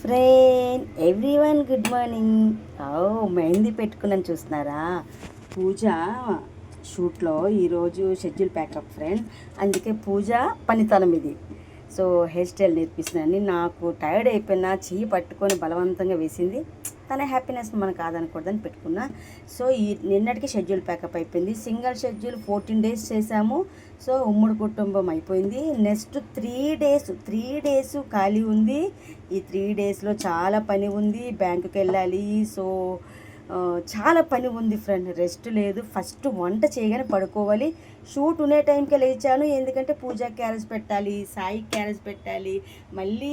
Friend everyone good morning. Mehndi పెట్టుకున్నాను చూస్తున్నారా. పూజ షూట్లో ఈరోజు షెడ్యూల్ ప్యాకప్ ఫ్రెండ్, అందుకే పూజ పనితనం ఇది. సో హెయిర్ స్టైల్ నేర్పిస్తున్నాను. నాకు టైర్డ్ అయిపోయినా చెయ్యి పట్టుకొని బలవంతంగా వేసింది. తన హ్యాపీనెస్ మనం కాదనకూడదని పెట్టుకున్నా. సో నిన్నటికి షెడ్యూల్ ప్యాకప్ అయిపోయింది. సింగిల్ షెడ్యూల్ 14 days చేసాము. సో ఉమ్మడి కుటుంబం అయిపోయింది. నెక్స్ట్ 3 days ఖాళీ ఉంది. ఈ 3 daysలో చాలా పని ఉంది. బ్యాంకుకి వెళ్ళాలి. సో చాలా పని ఉంది ఫ్రెండ్, రెస్ట్ లేదు. ఫస్ట్ వంట చేయగానే పడుకోవాలి. షూట్ ఉండే టైంకే లేచాను, ఎందుకంటే పూజకి క్యారేజ్ పెట్టాలి, సాయికి క్యారేజ్ పెట్టాలి, మళ్ళీ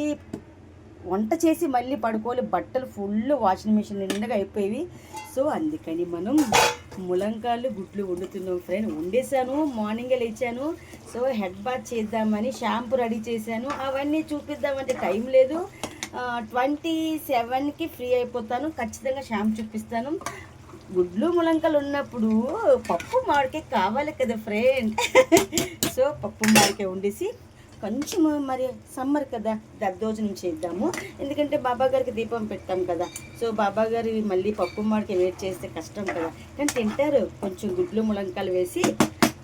వంట చేసి మళ్ళీ పడుకోవాలి. బట్టలు ఫుల్ వాషింగ్ మిషన్ నిండుగా అయిపోయేవి. సో అందుకని మనం ములంకాయలు గుడ్లు వండుతున్నాం ఫ్రెండ్. వండేసాను, మార్నింగే లేచాను. సో హెడ్ బాత్ చేద్దామని షాంపూ రెడీ చేశాను. అవన్నీ చూపిద్దామంటే టైం లేదు. 27కి ఫ్రీ అయిపోతాను. ఖచ్చితంగా షాంపూ చూపిస్తాను. గుడ్లు ములంకలు ఉన్నప్పుడు పప్పు మామిడికాయ కావాలి కదా ఫ్రెండ్. సో పప్పు మామిడికాయ వండేసి కొంచెం మరి సమ్మర్ కదా దద్దోజనం చేద్దాము, ఎందుకంటే బాబా గారికి దీపం పెడతాం కదా. సో బాబా గారి మళ్ళీ పప్పు మామిడికాయ వేడి చేస్తే కష్టం కదా, కానీ తింటారు. కొంచెం గుడ్లు ములంకాయలు వేసి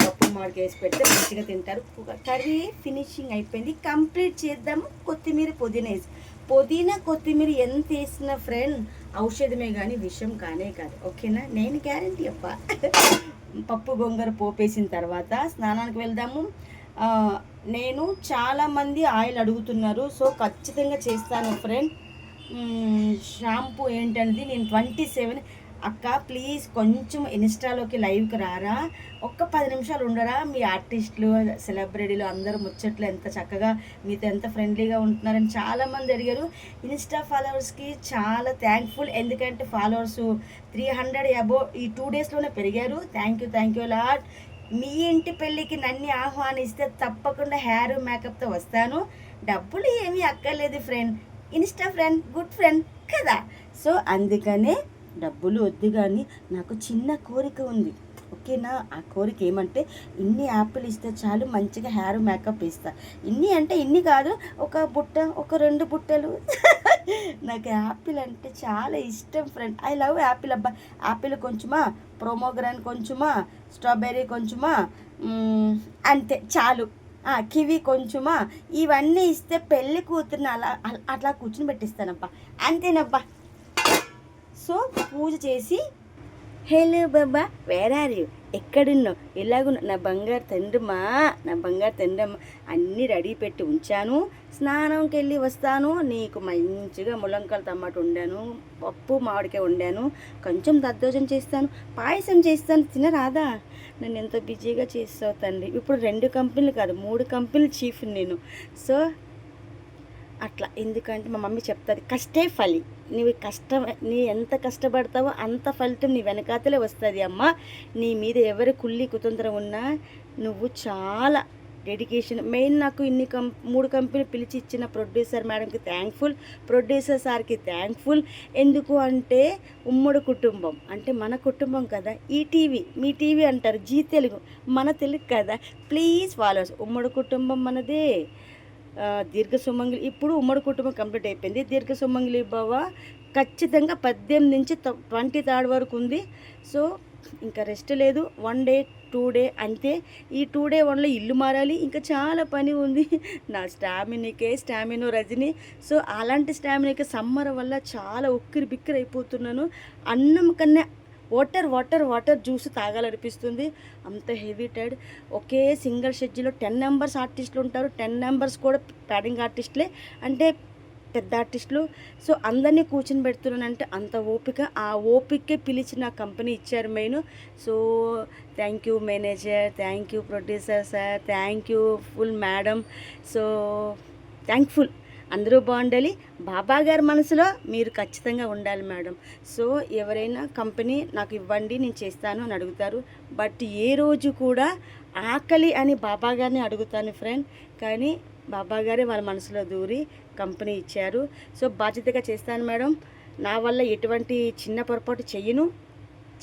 పప్పు మామిడికాయ వేసి పెడితే మంచిగా తింటారు. కర్రీ ఫినిషింగ్ అయిపోయింది, కంప్లీట్ చేద్దాము. పుదీనా వేసి కొత్తిమీర ఎంత వేసిన ఫ్రెండ్ ఔషధమే కానీ విషం కానే కాదు, ఓకేనా? నేను గ్యారంటీ అప్ప. పప్పు గోంగూర పోపేసిన తర్వాత స్నానానికి వెళ్దాము. నేను చాలామంది ఆయిల్ అడుగుతున్నారు, సో ఖచ్చితంగా చేస్తాను ఫ్రెండ్. షాంపూ ఏంటనేది నేను 27 అక్క ప్లీజ్ కొంచెం ఇన్స్టాలోకి లైవ్కి రారా, ఒక్క 10 నిమిషాలు ఉండరా. మీ ఆర్టిస్టులు సెలబ్రిటీలు అందరూ ముచ్చట్లు ఎంత చక్కగా మీతో ఎంత ఫ్రెండ్లీగా ఉంటున్నారని చాలామంది అడిగారు. ఇన్స్టా ఫాలోవర్స్కి చాలా థ్యాంక్ఫుల్, ఎందుకంటే ఫాలోవర్స్ 300 అబోవ్ ఈ 2 daysలోనే పెరిగారు. Thank you lot. మీ ఇంటి పెళ్ళికి నన్ను ఆహ్వానిస్తే తప్పకుండా హెయిర్ మేకప్తో వస్తాను. డబ్బులు ఏమీ అక్కర్లేదు friend, Insta friend, good friend కదా. సో అందుకనే డబ్బులు వద్దు, కానీ నాకు చిన్న కోరిక ఉంది, ఓకేనా? ఆ కోరిక ఏమంటే ఇన్ని యాపిల్ ఇస్తే చాలు, మంచిగా హెయిర్ మేకప్ ఇస్తా. ఇన్ని అంటే ఇన్ని కాదు, ఒక బుట్ట, ఒక 2 బుట్టలు. నాకు యాపిల్ అంటే చాలా ఇష్టం ఫ్రెండ్. ఐ లవ్ యాపిల్ అబ్బా. యాపిల్ కొంచెమా, ప్రోమోగ్రాన్ కొంచెమా, స్ట్రాబెర్రీ కొంచెమా, అంతే చాలు. కివి కొంచెమా, ఇవన్నీ ఇస్తే పెళ్ళి కూతుర్ని అట్లా కూర్చుని పెట్టిస్తానబ్బా, అంతేనబ్బా. సో పూజ చేసి హలో బాబా వేర్ ఆర్ యూ, ఎక్కడున్నావు, ఎలాగున్నా నా బంగారు తండ్రమ్మా అన్నీ రెడీ పెట్టి ఉంచాను. స్నానంకి వెళ్ళి వస్తాను. నీకు మంచిగా ములంకాయల టమాటా వండాను, పప్పు మామిడికాయ వండాను, కొంచెం దద్దోజనం చేస్తాను, పాయసం చేస్తాను, తినరాదా? నేను ఎంతో బిజీగా చేస్తావు తండ్రి. ఇప్పుడు 2 కంపెనీలు కాదు 3 కంపెనీలు చీఫ్ నేను. సో అట్లా, ఎందుకంటే మా మమ్మీ చెప్తుంది కష్టే ఫలి, నీ ఎంత కష్టపడతావో అంత ఫలితం నీ వెనకాతలే వస్తుంది అమ్మ. నీ మీద ఎవరి కుళ్ళి కుతంత్రం ఉన్నా నువ్వు చాలా డెడికేషన్. మెయిన్ నాకు 3 కంపెనీలు పిలిచి ఇచ్చిన ప్రొడ్యూసర్ మేడంకి థ్యాంక్ఫుల్, ప్రొడ్యూసర్ సార్కి థ్యాంక్ఫుల్. ఎందుకు అంటే ఉమ్మడి కుటుంబం అంటే మన కుటుంబం కదా. ఈటీవీ మీ టీవీ అంటారు, జీ తెలుగు మన తెలుగు కదా. ప్లీజ్ ఫాలోవర్స్, ఉమ్మడి కుటుంబం మనదే. దీర్ఘ సుమంగిలి ఇప్పుడు ఉమ్మడి కుటుంబం కంప్లీట్ అయిపోయింది. దీర్ఘ సుమంగిలి భవ ఖచ్చితంగా 18 నుంచి 23 వరకు ఉంది. సో ఇంకా రెస్ట్ లేదు. 1 day 2 day అంతే. ఈ 2 day 1లో ఇల్లు మారాలి, ఇంకా చాలా పని ఉంది. నా స్టామినో రజని. సో అలాంటి స్టామినాకి సమ్మర్ వల్ల చాలా ఉక్కిరి బిక్కిరి అయిపోతున్నాను. అన్నం కన్నా వాటర్ జ్యూస్ తాగాలనిపిస్తుంది, అంత హెవీ టైడ్. ఒకే సింగిల్ షెడ్యూల్లో 10 members ఆర్టిస్టులు ఉంటారు. 10 members కూడా ప్యాడింగ్ ఆర్టిస్టులే, అంటే పెద్ద ఆర్టిస్టులు. సో అందరినీ కూర్చొని పెడుతున్నానంటే అంత ఓపిక. ఆ ఓపికే పిలిచి నా కంపెనీ ఇచ్చారు main. So thank you manager, thank you producer sir, thank you full madam. So thankful. అందరూ బాగుండాలి. బాబా గారి మనసులో మీరు ఖచ్చితంగా ఉండాలి మేడం. సో ఎవరైనా కంపెనీ నాకు ఇవ్వండి నేను చేస్తాను అని అడుగుతారు, బట్ ఏ రోజు కూడా ఆకలి అని బాబా గారిని అడుగుతాను ఫ్రెండ్. కానీ బాబా గారే వాళ్ళ మనసులో దూరి కంపెనీ ఇచ్చారు. సో బాధ్యతగా చేస్తాను మేడం. నా వల్ల ఎటువంటి చిన్న పొరపాటు చెయ్యను,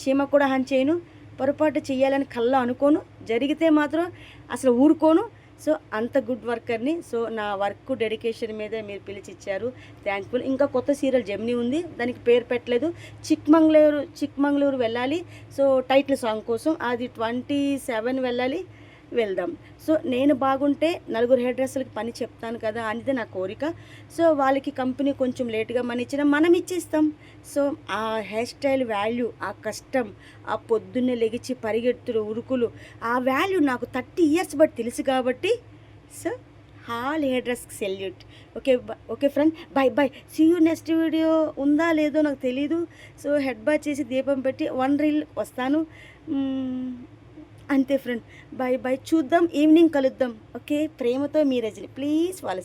చీమ కూడా హాని చేయను. పొరపాటు చెయ్యాలని కల్లో అనుకోను, జరిగితే మాత్రం అసలు ఊరుకోను. సో అంత గుడ్ వర్కర్ని. సో నా వర్క్ డెడికేషన్ మీదే మీరు పిలిచిచ్చారు, థ్యాంక్ఫుల్. ఇంకా కొత్త సీరియల్ జెమినీ ఉంది, దానికి పేరు పెట్టలేదు. చిక్మంగళూరు వెళ్ళాలి. సో టైటిల్ సాంగ్ కోసం అది 27 వెళ్ళాలి, వెళ్దాం. సో నేను బాగుంటే నలుగురు హెయిర్ డ్రెస్సులకి పని చెప్తాను కదా అనేది నా కోరిక. సో వాళ్ళకి కంపెనీ కొంచెం లేట్గా మనీ ఇచ్చినా మనం ఇచ్చేస్తాం. సో ఆ హెయిర్ స్టైల్ వాల్యూ, ఆ కష్టం, ఆ పొద్దున్నే లెగిచి పరిగెత్తులు ఉరుకులు, ఆ వాల్యూ నాకు 30 ఇయర్స్ బట్టి తెలుసు కాబట్టి సో ఆల్ హెయిర్ డ్రెస్కి salute. Okay friend, bye. See you next video. ఉందా లేదో నాకు తెలీదు. సో హెడ్ బాత్ చేసి దీపం పెట్టి 1 రీల్ వస్తాను. అంతే ఫ్రెండ్, బై. చూద్దాం, ఈవినింగ్ కలుద్దాం. ఓకే, ప్రేమతో మీ రజని. Please follow.